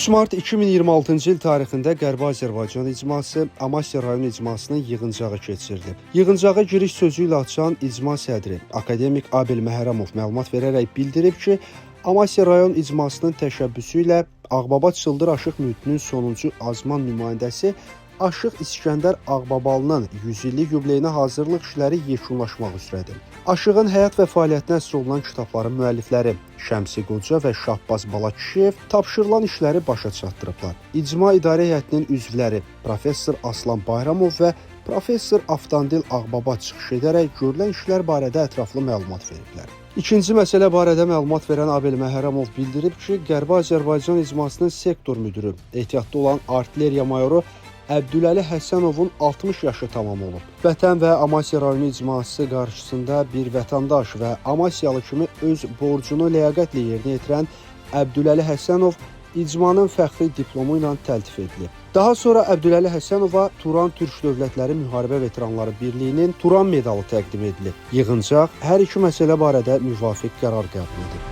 13 mart 2026-cı il tarixində Qərbi Azərbaycan icması Amasya rayon icmasının yığıncağı keçirildi. Yığıncağa giriş sözü ilə açan icma sədri akademik Abel Məhərrəmov məlumat verərək bildirib ki, Amasya rayon icmasının təşəbbüsü ilə Ağbaba Çıldır Aşıq mühitinin sonuncu azman nümayəndəsi Aşıq İskəndər Ağbabalının 100 illik yubileyinə hazırlıq işləri yekunlaşmaq üzrədir. Aşığın həyat və fəaliyyətinə əsr olunan kitabların müəllifləri Şəmsi Qoca və Şahbaz Balakişiyev tapşırılan işləri başa çatdırıblar. İcma İdarə Heyətinin üzvləri Professor Aslan Bayramov və Professor Avtandil Ağbaba çıxış edərək görülən işlər barədə ətraflı məlumat veriblər. İkinci məsələ barədə məlumat verən Abel Məhərrəmov bildirib ki, Qərbi Azərbaycan icmasının sektor müdürü, ehtiyatda olan artilleriya mayoru Əbdüləli Həsənovun 60 yaşı tamam olub. Vətən və Amasya rayonu icması qarşısında bir vətəndaş və Amasyalı kimi öz borcunu ləyaqətlə yerinə yetirən Əbdüləli Həsənov icmanın fəxri diplomu ilə təltif edilib. Daha sonra Əbdüləli Həsənova Turan Türk Dövlətləri Müharibə Veteranları Birliyinin Turan medalı təqdim edilib. Yığıncaq hər iki məsələ barədə müvafiq qərar qəbul edib.